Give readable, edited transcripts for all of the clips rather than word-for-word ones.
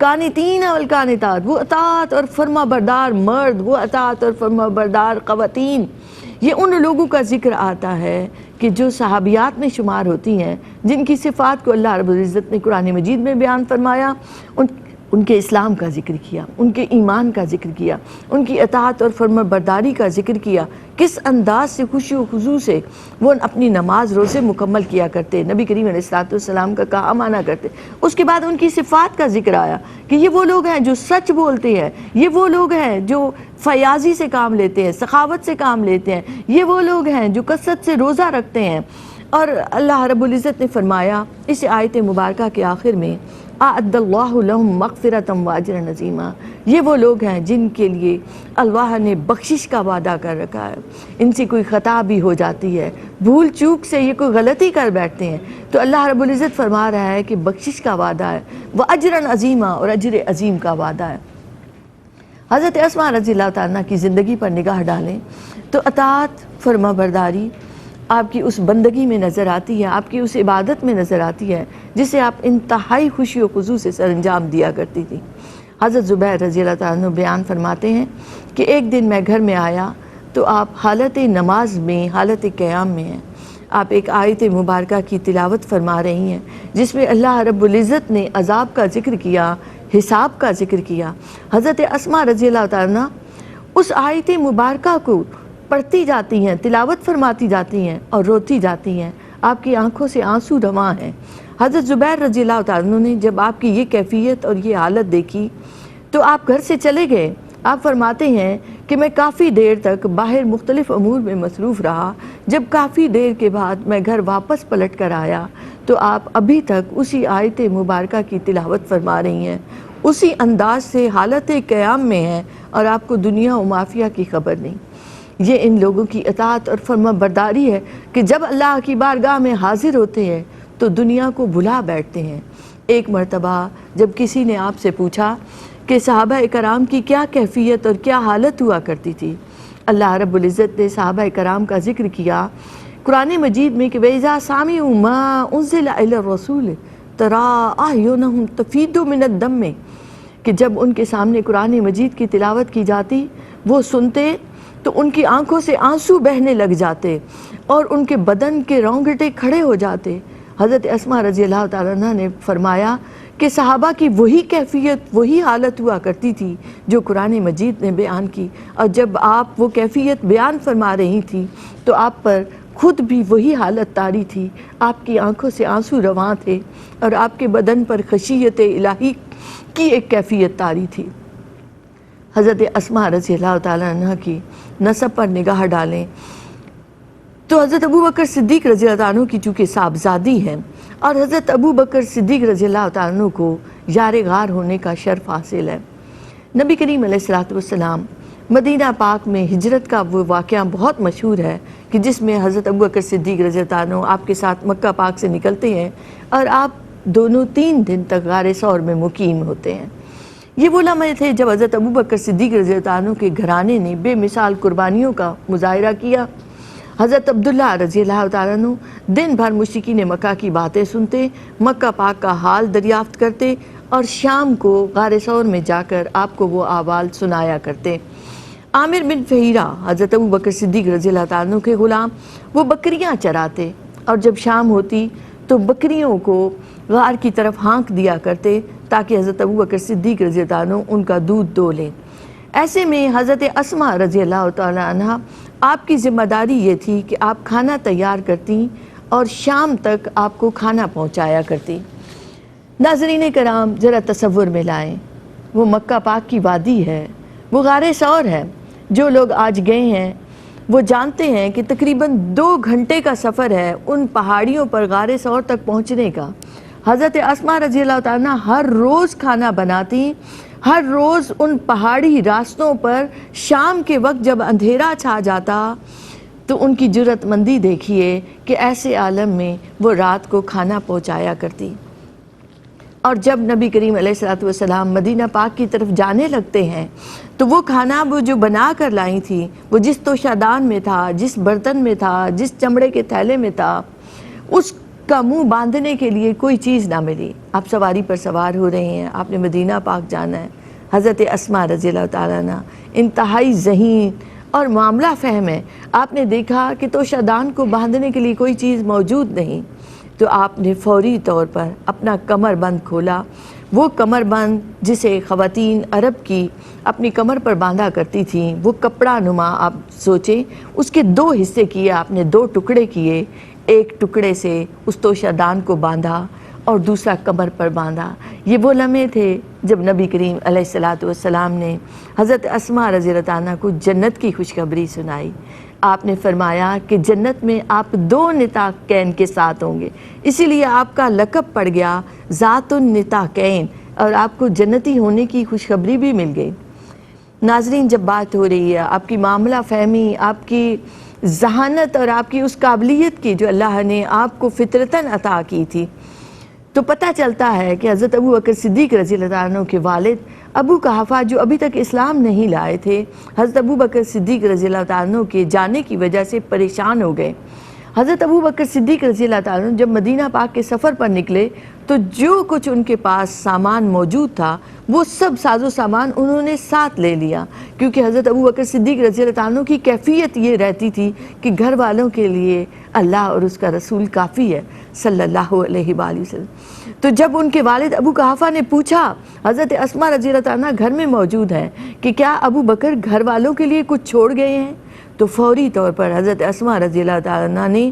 قانتین والقانتات، وہ اطاعت اور فرما بردار مرد، وہ اطاعت اور فرما بردار خواتین، یہ ان لوگوں کا ذکر آتا ہے کہ جو صحابیات میں شمار ہوتی ہیں، جن کی صفات کو اللہ رب العزت نے قرآن مجید میں بیان فرمایا، ان کے اسلام کا ذکر کیا، ان کے ایمان کا ذکر کیا، ان کی اطاعت اور فرما برداری کا ذکر کیا، کس انداز سے خوشی و خضوع سے وہ اپنی نماز روزے مکمل کیا کرتے، نبی کریم علیہ السلام کا کہا مانا کرتے۔ اس کے بعد ان کی صفات کا ذکر آیا کہ یہ وہ لوگ ہیں جو سچ بولتے ہیں، یہ وہ لوگ ہیں جو فیاضی سے کام لیتے ہیں، سخاوت سے کام لیتے ہیں، یہ وہ لوگ ہیں جو کثرت سے روزہ رکھتے ہیں۔ اور اللہ رب العزت نے فرمایا اس آیت مبارکہ کے آخر میں اعد اللہ لہم مغفرۃ واجرا عظیما، یہ وہ لوگ ہیں جن کے لیے اللہ نے بخشش کا وعدہ کر رکھا ہے۔ ان سے کوئی خطا بھی ہو جاتی ہے، بھول چوک سے یہ کوئی غلطی کر بیٹھتے ہیں تو اللہ رب العزت فرما رہا ہے کہ بخشش کا وعدہ ہے، واجرا عظیما، اور اجر عظیم کا وعدہ ہے۔ حضرت اسماء رضی اللہ تعالیٰ کی زندگی پر نگاہ ڈالیں تو اطاعت، فرما برداری آپ کی اس بندگی میں نظر آتی ہے، آپ کی اس عبادت میں نظر آتی ہے جسے آپ انتہائی خوشی و خضوع سے سر انجام دیا کرتی تھی۔ حضرت زبیر رضی اللہ تعالیٰ عنہ بیان فرماتے ہیں کہ ایک دن میں گھر میں آیا تو آپ حالت نماز میں، حالت قیام میں ہیں، آپ ایک آیت مبارکہ کی تلاوت فرما رہی ہیں جس میں اللہ رب العزت نے عذاب کا ذکر کیا، حساب کا ذکر کیا۔ حضرت اسماء رضی اللہ تعالیٰ اس آیت مبارکہ کو پڑھتی جاتی ہیں، تلاوت فرماتی جاتی ہیں اور روتی جاتی ہیں، آپ کی آنکھوں سے آنسو رواں ہیں۔ حضرت زبیر رضی اللہ تعالیٰ نے جب آپ کی یہ کیفیت اور یہ حالت دیکھی تو آپ گھر سے چلے گئے۔ آپ فرماتے ہیں کہ میں کافی دیر تک باہر مختلف امور میں مصروف رہا، جب کافی دیر کے بعد میں گھر واپس پلٹ کر آیا تو آپ ابھی تک اسی آیت مبارکہ کی تلاوت فرما رہی ہیں، اسی انداز سے حالت قیام میں ہیں اور آپ کو دنیا و مافیہ کی خبر نہیں۔ یہ ان لوگوں کی اطاعت اور فرما برداری ہے کہ جب اللہ کی بارگاہ میں حاضر ہوتے ہیں تو دنیا کو بھلا بیٹھتے ہیں۔ ایک مرتبہ جب کسی نے آپ سے پوچھا کہ صحابہ کرام کی کیا کیفیت اور کیا حالت ہوا کرتی تھی، اللہ رب العزت نے صحابہ کرام کا ذکر کیا قرآن مجید میں کہ وَإِذَا سَمِعُوا مَا أُنزِلَ إِلَى الرَّسُولِ تَرَىٰ أَعْيُنَهُمْ تَفِيضُ مِنَ الدَّمِّ، کہ جب ان کے سامنے قرآن مجید کی تلاوت کی جاتی وہ سنتے تو ان کی آنکھوں سے آنسو بہنے لگ جاتے اور ان کے بدن کے رونگٹے کھڑے ہو جاتے۔ حضرت اسماء رضی اللہ تعالیٰ عنہ نے فرمایا کہ صحابہ کی وہی کیفیت، وہی حالت ہوا کرتی تھی جو قرآن مجید نے بیان کی، اور جب آپ وہ کیفیت بیان فرما رہی تھی تو آپ پر خود بھی وہی حالت طاری تھی، آپ کی آنکھوں سے آنسو رواں تھے اور آپ کے بدن پر خشیت الہی کی ایک کیفیت طاری تھی۔ حضرت اسماء رضی اللہ تعالیٰ عنہ کی نسب پر نگاہ ڈالیں تو حضرت ابو بکر صدیق رضی اللہ عنہ کی چونکہ صاحبزادی ہیں اور حضرت ابو بکر صدیق رضی اللہ تعالیٰ عنہ کو یار غار ہونے کا شرف حاصل ہے۔ نبی کریم علیہ السلام مدینہ پاک میں ہجرت کا وہ واقعہ بہت مشہور ہے کہ جس میں حضرت ابو بکر صدیق رضی اللہ عنہ آپ کے ساتھ مکہ پاک سے نکلتے ہیں اور آپ دونوں 3 دن تک غار ثور میں مقیم ہوتے ہیں۔ یہ وہ لمحے تھے جب حضرت ابو بکر صدیق رضی اللہ عنہ کے گھرانے نے بے مثال قربانیوں کا مظاہرہ کیا۔ حضرت عبداللہ رضی اللہ تعالیٰ عنہ دن بھر مشرکین مکہ کی باتیں سنتے، مکہ پاک کا حال دریافت کرتے اور شام کو غار ثور میں جا کر آپ کو وہ احوال سنایا کرتے۔ عامر بن فہیرہ حضرت ابو بکر صدیق رضی اللہ تعالیٰ عنہ کے غلام، وہ بکریاں چراتے اور جب شام ہوتی تو بکریوں کو غار کی طرف ہانک دیا کرتے تاکہ حضرت ابو بکر صدیق رضی اللہ عنہ ان کا دودھ دو لیں۔ ایسے میں حضرت اسماء رضی اللہ تعالیٰ عنہ آپ کی ذمہ داری یہ تھی کہ آپ کھانا تیار کرتی اور شام تک آپ کو کھانا پہنچایا کرتی۔ ناظرین کرام ذرا تصور میں لائیں، وہ مکہ پاک کی وادی ہے، وہ غار ثور ہے۔ جو لوگ آج گئے ہیں وہ جانتے ہیں کہ تقریباً 2 گھنٹے کا سفر ہے ان پہاڑیوں پر غار ثور تک پہنچنے کا۔ حضرت اسماء رضی اللہ تعالیٰ ہر روز کھانا بناتی، ہر روز ان پہاڑی راستوں پر شام کے وقت جب اندھیرا چھا جاتا تو ان کی جرأت مندی دیکھیے کہ ایسے عالم میں وہ رات کو کھانا پہنچایا کرتی۔ اور جب نبی کریم علیہ السلام مدینہ پاک کی طرف جانے لگتے ہیں تو وہ کھانا وہ جو بنا کر لائی تھی، وہ جس توشہ دان میں تھا، جس برتن میں تھا، جس چمڑے کے تھیلے میں تھا، اس کا منہ باندھنے کے لیے کوئی چیز نہ ملی. آپ سواری پر سوار ہو رہے ہیں, آپ نے مدینہ پاک جانا ہے. حضرت اسماء رضی اللہ تعالیٰ عنہ انتہائی ذہین اور معاملہ فہم ہے. آپ نے دیکھا کہ توشہ دان کو باندھنے کے لیے کوئی چیز موجود نہیں, تو آپ نے فوری طور پر اپنا کمر بند کھولا. وہ کمر بند جسے خواتین عرب کی اپنی کمر پر باندھا کرتی تھیں, وہ کپڑا نما آپ سوچیں, اس کے 2 حصے کیے آپ نے, 2 ٹکڑے کیے. ایک ٹکڑے سے اس توشہ دان کو باندھا اور دوسرا کمر پر باندھا. یہ وہ لمحے تھے جب نبی کریم علیہ الصلوۃ والسلام نے حضرت اسماء رضی اللہ عنہا کو جنت کی خوشخبری سنائی. آپ نے فرمایا کہ جنت میں آپ 2 نطاقین کے ساتھ ہوں گے, اسی لیے آپ کا لقب پڑ گیا ذات النطاقین, اور آپ کو جنتی ہونے کی خوشخبری بھی مل گئی. ناظرین, جب بات ہو رہی ہے آپ کی معاملہ فہمی, آپ کی ذہانت اور آپ کی اس قابلیت کی جو اللہ نے آپ کو فطرتاً عطا کی تھی, تو پتہ چلتا ہے کہ حضرت ابو بکر صدیق رضی اللہ عنہ کے والد ابو قحافہ جو ابھی تک اسلام نہیں لائے تھے, حضرت ابو بکر صدیق رضی اللہ عنہ کے جانے کی وجہ سے پریشان ہو گئے. حضرت ابو بکر صدیق رضی اللہ عنہ جب مدینہ پاک کے سفر پر نکلے تو جو کچھ ان کے پاس سامان موجود تھا وہ سب ساز و سامان انہوں نے ساتھ لے لیا, کیونکہ حضرت ابو بکر صدیق رضی اللہ عنہ کی کیفیت یہ رہتی تھی کہ گھر والوں کے لیے اللہ اور اس کا رسول کافی ہے صلی اللہ علیہ وآلہ وسلم. تو جب ان کے والد ابو قحافہ نے پوچھا حضرت اسماء رضی اللہ عنہ گھر میں موجود ہیں کہ کیا ابو بکر گھر والوں کے لیے کچھ چھوڑ گئے ہیں, تو فوری طور پر حضرت اسماء رضی اللہ عنہ نے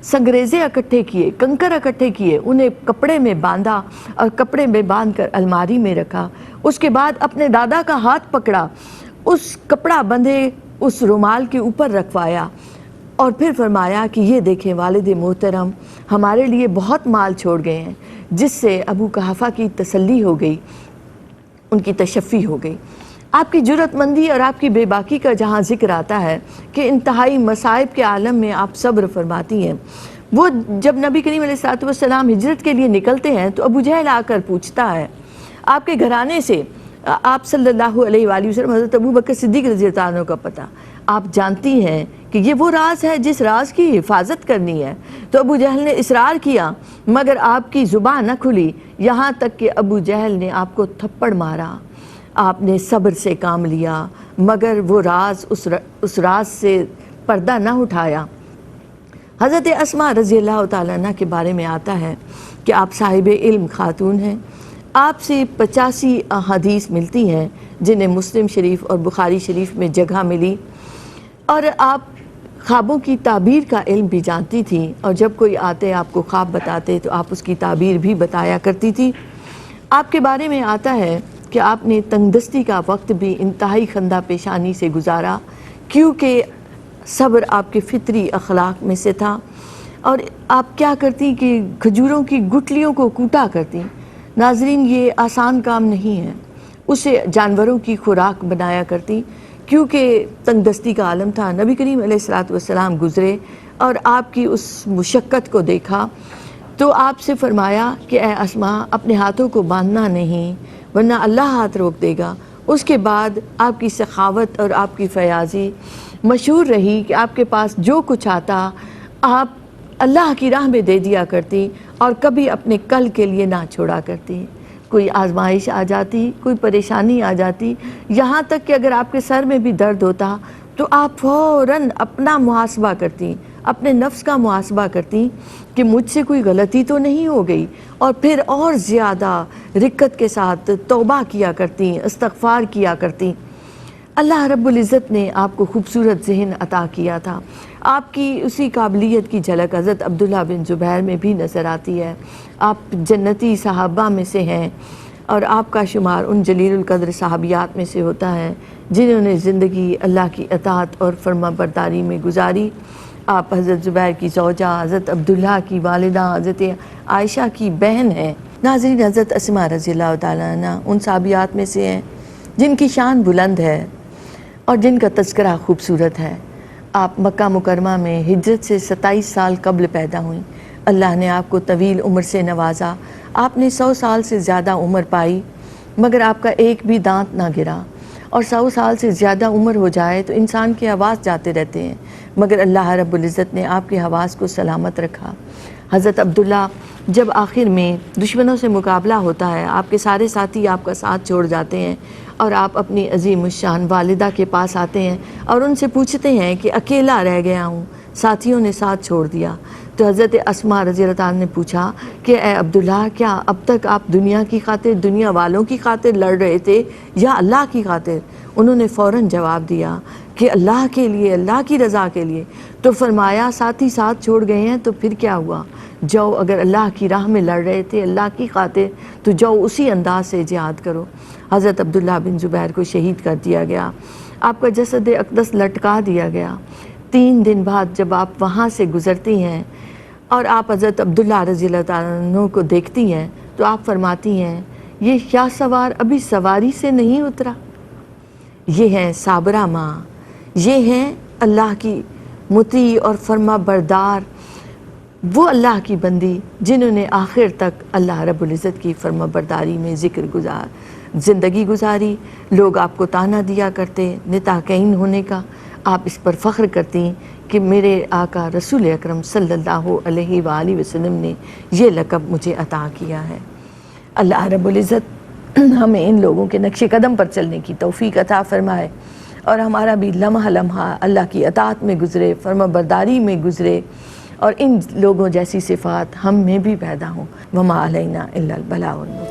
سنگریزے اکٹھے کیے, کنکر اکٹھے کیے, انہیں کپڑے میں باندھا اور کپڑے میں باندھ کر الماری میں رکھا. اس کے بعد اپنے دادا کا ہاتھ پکڑا, اس کپڑا بندھے اس رومال کے اوپر رکھوایا اور پھر فرمایا کہ یہ دیکھیں والد محترم ہمارے لیے بہت مال چھوڑ گئے ہیں, جس سے ابو قحافہ کی تسلی ہو گئی, ان کی تشفی ہو گئی. آپ کی جرأت مندی اور آپ کی بے باکی کا جہاں ذکر آتا ہے کہ انتہائی مصائب کے عالم میں آپ صبر فرماتی ہیں. وہ جب نبی کریم علیہ الصلوۃ والسلام ہجرت کے لیے نکلتے ہیں تو ابو جہل آ کر پوچھتا ہے آپ کے گھرانے سے آپ صلی اللہ علیہ وآلہ وسلم حضرت ابو بکر صدیق رضی اللہ عنہ کا پتہ, آپ جانتی ہیں کہ یہ وہ راز ہے جس راز کی حفاظت کرنی ہے. تو ابو جہل نے اصرار کیا مگر آپ کی زبان نہ کھلی, یہاں تک کہ ابو جہل نے آپ کو تھپڑ مارا. آپ نے صبر سے کام لیا مگر وہ راز اس راز سے پردہ نہ اٹھایا. حضرت اسماء رضی اللہ تعالیٰ عنہ کے بارے میں آتا ہے کہ آپ صاحب علم خاتون ہیں. آپ سے 85 احادیث ملتی ہیں جنہیں مسلم شریف اور بخاری شریف میں جگہ ملی, اور آپ خوابوں کی تعبیر کا علم بھی جانتی تھیں, اور جب کوئی آتے آپ کو خواب بتاتے تو آپ اس کی تعبیر بھی بتایا کرتی تھی. آپ کے بارے میں آتا ہے کہ آپ نے تنگ دستی کا وقت بھی انتہائی خندہ پیشانی سے گزارا, کیونکہ صبر آپ کے فطری اخلاق میں سے تھا. اور آپ کیا کرتی کہ کھجوروں کی گٹلیوں کو کوٹا کرتی. ناظرین, یہ آسان کام نہیں ہے, اسے جانوروں کی خوراک بنایا کرتی, کیونکہ تنگ دستی کا عالم تھا. نبی کریم علیہ الصلوۃ والسلام گزرے اور آپ کی اس مشقت کو دیکھا تو آپ سے فرمایا کہ اے اسماء اپنے ہاتھوں کو باندھنا نہیں ورنہ اللہ ہاتھ روک دے گا. اس کے بعد آپ کی سخاوت اور آپ کی فیاضی مشہور رہی کہ آپ کے پاس جو کچھ آتا آپ اللہ کی راہ میں دے دیا کرتی اور کبھی اپنے کل کے لیے نہ چھوڑا کرتی. کوئی آزمائش آ جاتی, کوئی پریشانی آ جاتی, یہاں تک کہ اگر آپ کے سر میں بھی درد ہوتا تو آپ فوراً اپنا محاسبہ کرتی, اپنے نفس کا محاسبہ کرتی کہ مجھ سے کوئی غلطی تو نہیں ہو گئی, اور پھر اور زیادہ رقت کے ساتھ توبہ کیا کرتی, استغفار کیا کرتی. اللہ رب العزت نے آپ کو خوبصورت ذہن عطا کیا تھا. آپ کی اسی قابلیت کی جھلک حضرت عبداللہ بن زبیر میں بھی نظر آتی ہے. آپ جنتی صحابہ میں سے ہیں اور آپ کا شمار ان جلیل القدر صحابیات میں سے ہوتا ہے جنہوں نے زندگی اللہ کی اطاعت اور فرما برداری میں گزاری. آپ حضرت زبیر کی زوجہ, حضرت عبداللہ کی والدہ, حضرت عائشہ کی بہن ہیں. ناظرین, حضرت اسماء رضی اللہ تعالیٰ عنہ ان صحابیات میں سے ہیں جن کی شان بلند ہے اور جن کا تذکرہ خوبصورت ہے. آپ مکہ مکرمہ میں ہجرت سے 27 سال قبل پیدا ہوئیں. اللہ نے آپ کو طویل عمر سے نوازا. آپ نے 100 سال سے زیادہ عمر پائی مگر آپ کا ایک بھی دانت نہ گرا. اور 100 سال سے زیادہ عمر ہو جائے تو انسان کے حواس جاتے رہتے ہیں, مگر اللہ رب العزت نے آپ کے حواس کو سلامت رکھا. حضرت عبداللہ جب آخر میں دشمنوں سے مقابلہ ہوتا ہے، آپ کے سارے ساتھی آپ کا ساتھ چھوڑ جاتے ہیں اور آپ اپنی عظیم الشان والدہ کے پاس آتے ہیں اور ان سے پوچھتے ہیں کہ اکیلا رہ گیا ہوں، ساتھیوں نے ساتھ چھوڑ دیا۔ تو حضرت اسماء رضی اللہ عنہ نے پوچھا کہ اے عبداللہ، کیا اب تک آپ دنیا کی خاطر، دنیا والوں کی خاطر لڑ رہے تھے یا اللہ کی خاطر؟ انہوں نے فوراً جواب دیا کہ اللہ کے لیے، اللہ کی رضا کے لیے۔ تو فرمایا ساتھی ساتھ چھوڑ گئے ہیں تو پھر کیا ہوا؟ جاؤ، اگر اللہ کی راہ میں لڑ رہے تھے اللہ کی خاطر تو جاؤ اسی انداز سے جہاد کرو۔ حضرت عبداللہ بن زبیر کو شہید کر دیا گیا، آپ کا جسد اقدس لٹکا دیا گیا۔ 3 دن بعد جب آپ وہاں سے گزرتی ہیں اور آپ حضرت عبداللہ رضی اللہ عنہ کو دیکھتی ہیں تو آپ فرماتی ہیں یہ کیا سوار ابھی سواری سے نہیں اترا؟ یہ ہیں صابرہ ماں، یہ ہیں اللہ کی مطیع اور فرما بردار، وہ اللہ کی بندی جنہوں نے آخر تک اللہ رب العزت کی فرما برداری میں زندگی گزاری۔ لوگ آپ کو تانا دیا کرتے نتاقین ہونے کا، آپ اس پر فخر کرتی کہ میرے آقا رسول اکرم صلی اللہ علیہ وآلہ وسلم نے یہ لقب مجھے عطا کیا ہے۔ اللہ رب العزت ہمیں ان لوگوں کے نقش قدم پر چلنے کی توفیق عطا فرمائے اور ہمارا بھی لمحہ لمحہ اللہ کی اطاعت میں گزرے، فرما برداری میں گزرے، اور ان لوگوں جیسی صفات ہم میں بھی پیدا ہوں۔ وما علینا الا البلاغ المبین۔